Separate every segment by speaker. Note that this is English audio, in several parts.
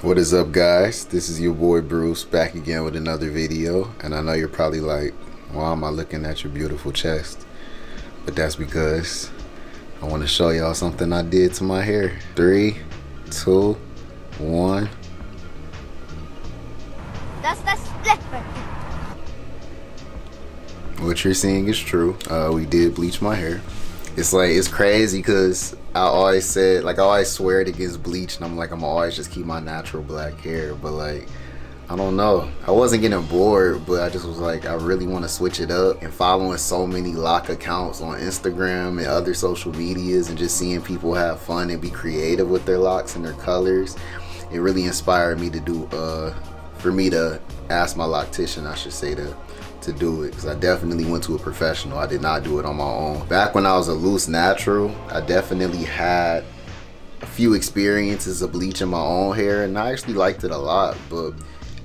Speaker 1: What is up, guys? This is your boy Bruce back again with another video, and I know you're probably like, why am I looking at your beautiful chest? But that's because I want to show y'all something I did to my hair. 3, 2, 1.
Speaker 2: That's the split.
Speaker 1: What you're seeing is true. We did bleach my hair. It's crazy because I always said, like, I always swear it against bleach, and I'm like, I'm always just keep my natural black hair. But like, I don't know, I wasn't getting bored, but I just was like, I really want to switch it up. And following so many lock accounts on Instagram and other social medias and just seeing people have fun and be creative with their locks and their colors, it really inspired me to do for me to ask my loctician, I should say, to do it, because I definitely went to a professional. I did not do it on my own. Back when I was a loose natural, I definitely had a few experiences of bleaching my own hair, and I actually liked it a lot, but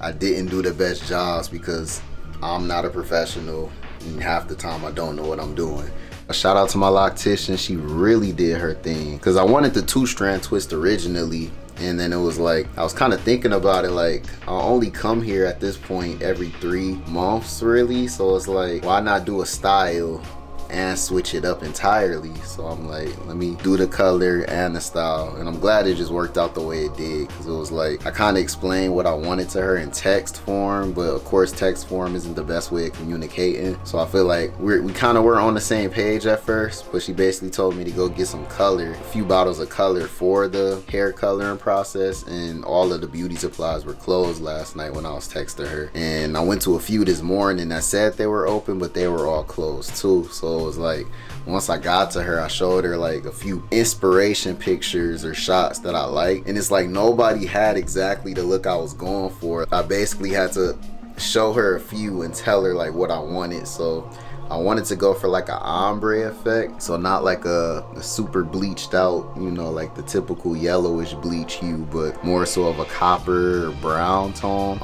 Speaker 1: I didn't do the best jobs because I'm not a professional, and half the time I don't know what I'm doing. A shout out to my loctician. She really did her thing, because I wanted the 2-strand twist originally, and then it was like, I was kind of thinking about it, like, I'll only come here at this point every 3 months really, so it's like, why not do a style and switch it up entirely? So I'm like, let me do the color and the style, and I'm glad it just worked out the way it did, because it was like, I kind of explained what I wanted to her in text form, but of course text form isn't the best way of communicating. So I feel like we kind of were on the same page at first, but she basically told me to go get some color, a few bottles of color for the hair coloring process, and all of the beauty supplies were closed last night when I was texting her. And I went to a few this morning that said they were open, but they were all closed too. So it was like, once I got to her, I showed her like a few inspiration pictures or shots that I like, and it's like nobody had exactly the look I was going for. I basically had to show her a few and tell her like what I wanted. So I wanted to go for like an ombre effect, so not like a super bleached out, you know, like the typical yellowish bleach hue, but more so of a copper or brown tone.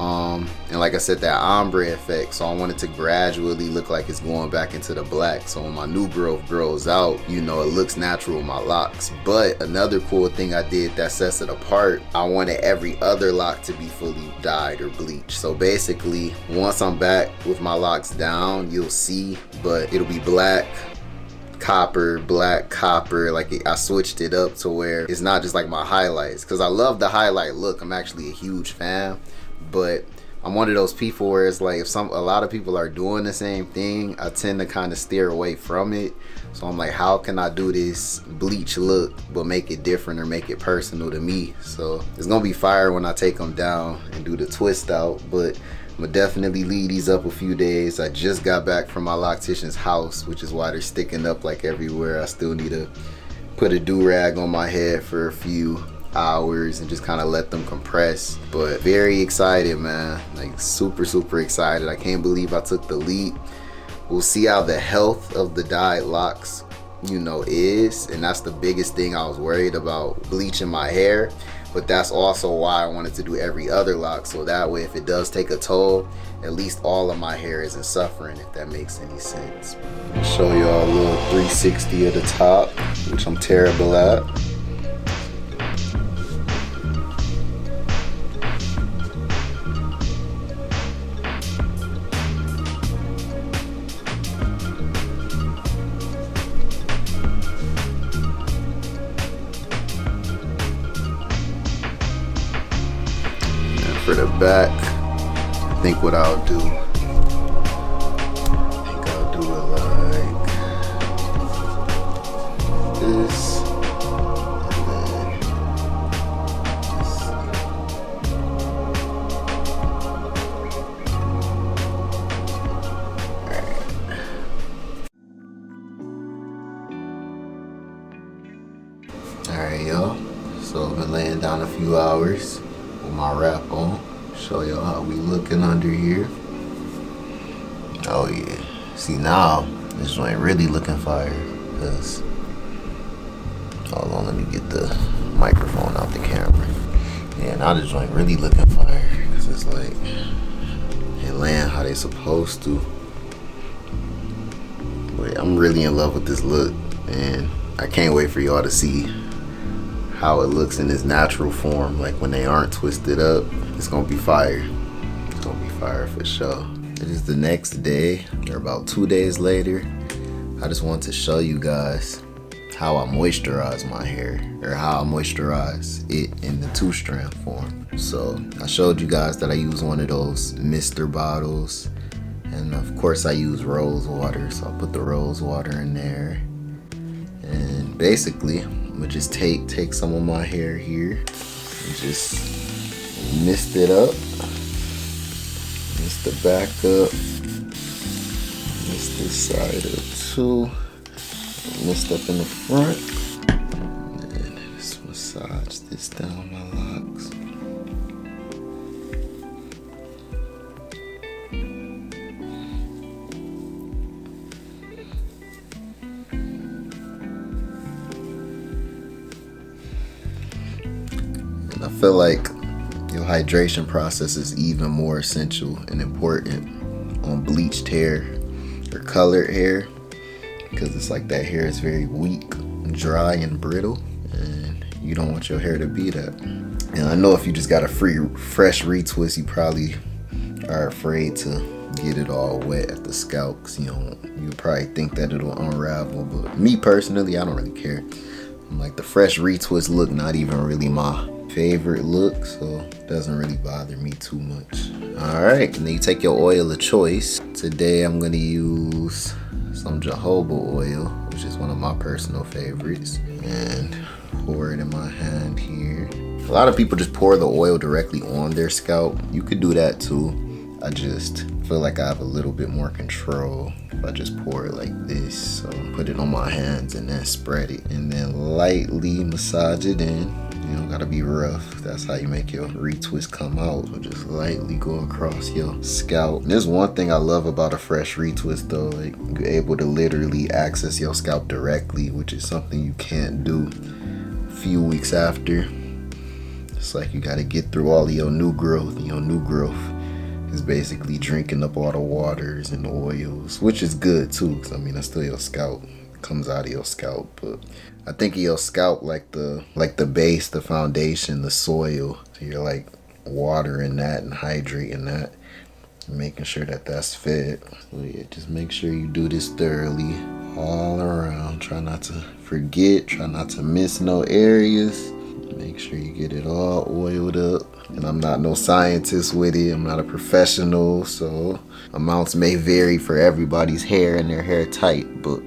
Speaker 1: And like I said, that ombre effect, so I wanted to gradually look like it's going back into the black, so when my new growth grows out, you know, it looks natural with my locks. But another cool thing I did that sets it apart, I wanted every other lock to be fully dyed or bleached. So basically, once I'm back with my locks down, you'll see, but it'll be black copper, black copper. Like, I switched it up to where it's not just like my highlights, because I love the highlight look. I'm actually a huge fan, but I'm one of those people where it's like, if a lot of people are doing the same thing, I tend to kind of steer away from it. So I'm like, how can I do this bleach look but make it different or make it personal to me? So it's gonna be fire when I take them down and do the twist out, but I'm gonna definitely leave these up a few days. I just got back from my loctician's house, which is why they're sticking up like everywhere. I still need to put a do-rag on my head for a few hours and just kind of let them compress. But very excited, man, like super excited. I can't believe I took the leap. We'll see how the health of the dyed locks, you know, is, and that's the biggest thing. I was worried about bleaching my hair, but that's also why I wanted to do every other lock, so that way if it does take a toll, at least all of my hair isn't suffering, if that makes any sense. I'll show y'all a little 360 at the top, which I'm terrible at. For the back, I think what I'll do, I'll do it like this, and then alright, y'all. So I've been laying down a few hours with my wrap on. Show y'all how we looking under here. Oh yeah, see, now this joint really looking fire, because hold on, let me get the microphone out the camera. Yeah, now this joint really looking fire, because it's like it land how they supposed to. But I'm really in love with this look, and I can't wait for y'all to see how it looks in its natural form, like when they aren't twisted up. It's gonna be fire. It's gonna be fire for sure. It is the next day, or about 2 days later. I just want to show you guys how I moisturize my hair, or how I moisturize it in the 2-strand form. So I showed you guys that I use one of those mister bottles, and of course I use rose water, so I'll put the rose water in there. And basically I'm gonna just take some of my hair here and just mist it up, mist the back up, mist this side up too, mist up in the front, and just massage this down my locks. And I feel like your hydration process is even more essential and important on bleached hair or colored hair, because it's like that hair is very weak, dry, and brittle, and you don't want your hair to be that. And I know if you just got a fresh retwist, you probably are afraid to get it all wet at the scalp, because you probably think that it'll unravel. But me personally, I don't really care. I'm like, the fresh retwist look not even really my favorite look, so it doesn't really bother me too much. All right, and then you take your oil of choice. Today I'm gonna use some jojoba oil, which is one of my personal favorites, and pour it in my hand here. A lot of people just pour the oil directly on their scalp. You could do that too. I just feel like I have a little bit more control if I just pour it like this. So put it on my hands and then spread it, and then lightly massage it in. You don't gotta be rough. That's how you make your retwist come out. So just lightly go across your scalp. And there's one thing I love about a fresh retwist though, like you're able to literally access your scalp directly, which is something you can't do a few weeks after. It's like you gotta get through all of your new growth. Your new growth is basically drinking up all the waters and oils, which is good too, because I mean that's still your scalp. It comes out of your scalp, but I think of your scalp like the base, the foundation, the soil. So you're like watering that and hydrating that, and making sure that that's fed. So yeah, just make sure you do this thoroughly all around. Try not to forget, try not to miss no areas. Make sure you get it all oiled up. And I'm not no scientist with it. I'm not a professional, so amounts may vary for everybody's hair and their hair type, but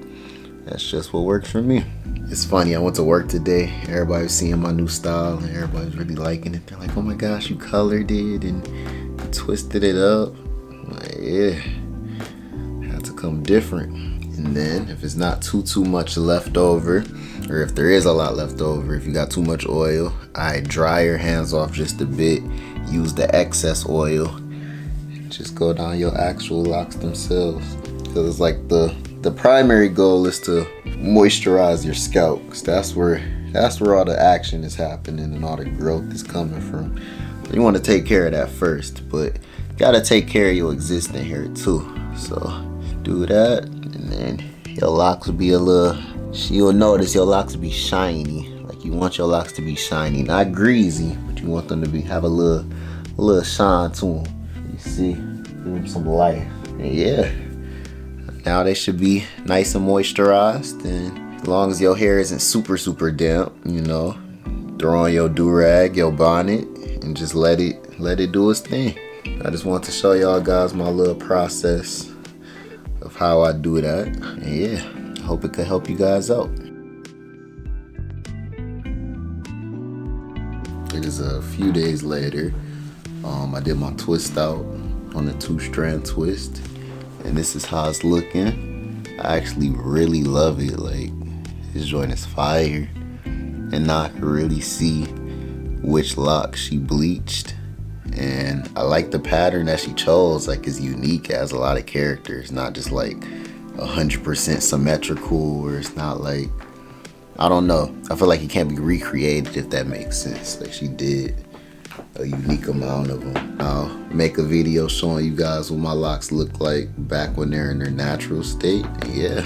Speaker 1: that's just what works for me. It's funny, I went to work today. Everybody was seeing my new style and everybody's really liking it. They're like, oh my gosh, you colored it and you twisted it up. I'm like, yeah, had to come different. And then if it's not too much left over, or if there is a lot left over, if you got too much oil, I dry your hands off just a bit, use the excess oil, and just go down your actual locks themselves. Because it's like the primary goal is to moisturize your scalp, because that's where all the action is happening and all the growth is coming from. You want to take care of that first, but you gotta take care of your existing hair too. So do that, and then your locks will be you'll notice your locks will be shiny. Like you want your locks to be shiny, not greasy, but you want them to have a little shine to them. You see, give them some life. And yeah, now they should be nice and moisturized. And as long as your hair isn't super damp, throw on your do-rag, your bonnet, and just let it do its thing. I just want to show y'all guys my little process of how I do that. And yeah, I hope it could help you guys out. It is a few days later. I did my twist out on the 2-strand twist, and this is how it's looking. I actually really love it. Like, this joint is fire, and now I can really see which lock she bleached. And I like the pattern that she chose. Like, it's unique, it has a lot of characters, not just like 100% symmetrical, or it's not like, I don't know, I feel like it can't be recreated, if that makes sense. Like, she did a unique amount of them. I'll make a video showing you guys what my locks look like back when they're in their natural state. And yeah,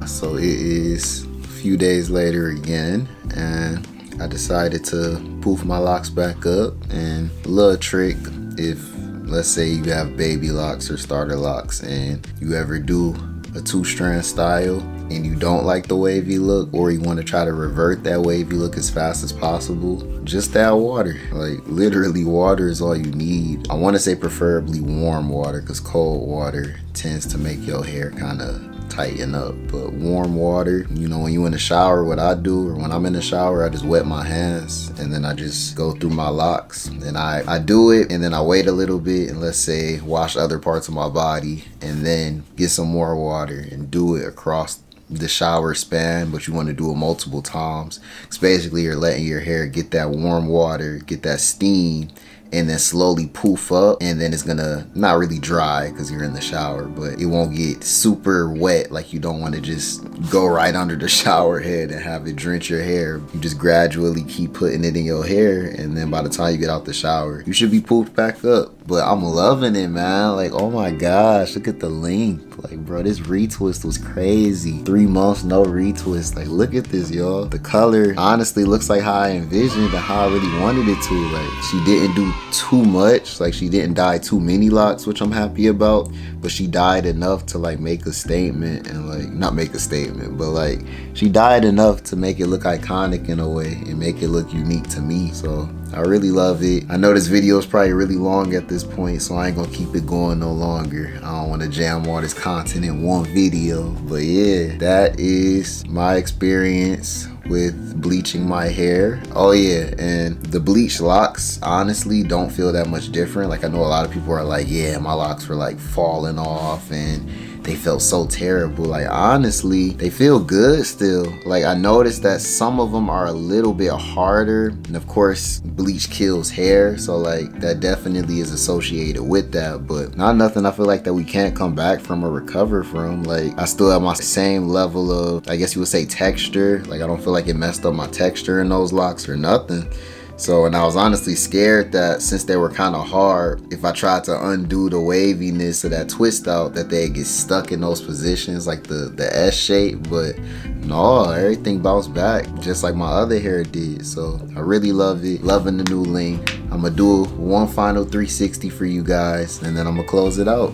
Speaker 1: so So it is a few days later again, and I decided to poof my locks back up. And a little trick, if let's say you have baby locks or starter locks and you ever do a 2-strand style and you don't like the wavy look, or you want to try to revert that wavy look as fast as possible, just add water. Like literally water is all you need. I want to say preferably warm water, because cold water tends to make your hair kind of tighten up. But warm water, you know, when you in the shower, what I do, or when I'm in the shower, I just wet my hands and then I just go through my locks, and I do it, and then I wait a little bit and let's say wash other parts of my body, and then get some more water and do it across the shower span. But you want to do it multiple times, because basically you're letting your hair get that warm water, get that steam, and then slowly poof up, and then it's gonna not really dry because you're in the shower, but it won't get super wet. Like, you don't want to just go right under the shower head and have it drench your hair. You just gradually keep putting it in your hair, and then by the time you get out the shower, you should be poofed back up. But I'm loving it, man. Like, oh my gosh, look at the length. Like, bro, this retwist was crazy. 3 months, no retwist. Like, look at this, y'all. The color honestly looks like how I envisioned and how I really wanted it to. Like, she didn't do too much. Like, she didn't dye too many locks, which I'm happy about. But she dyed enough to, like, make a statement. And, like, not make a statement, but, like, she dyed enough to make it look iconic in a way and make it look unique to me. So I really love it. I know this video is probably really long at this point, so I ain't gonna keep it going no longer. I don't want to jam all this content in one video. But yeah, that is my experience with bleaching my hair. Oh yeah, and the bleached locks honestly don't feel that much different. Like, I know a lot of people are like, yeah, my locks were like falling off and they felt so terrible. Like, honestly, they feel good still. Like, I noticed that some of them are a little bit harder, and of course bleach kills hair, so like that definitely is associated with that, but not nothing I feel like that we can't come back from or recover from. Like, I still have my same level of, I guess you would say, texture. Like, I don't feel like it messed up my texture in those locks or nothing. So, and I was honestly scared that since they were kind of hard, if I tried to undo the waviness of that twist out, that they'd get stuck in those positions, like the S shape. But no, everything bounced back just like my other hair did. So I really love it. Loving the new length. I'm gonna do one final 360 for you guys, and then I'm gonna close it out.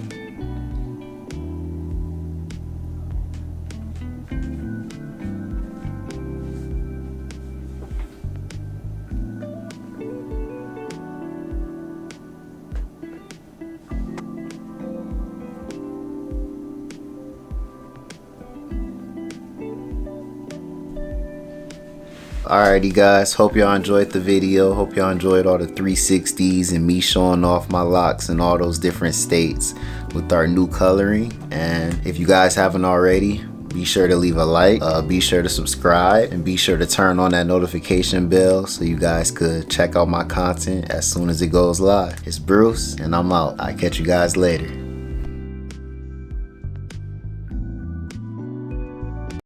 Speaker 1: Alrighty guys, hope y'all enjoyed the video. Hope y'all enjoyed all the 360s and me showing off my locks in all those different states with our new coloring. And if you guys haven't already, be sure to leave a like, be sure to subscribe, and be sure to turn on that notification bell so you guys could check out my content as soon as it goes live. It's Bruce, and I'm out. I'll catch you guys later.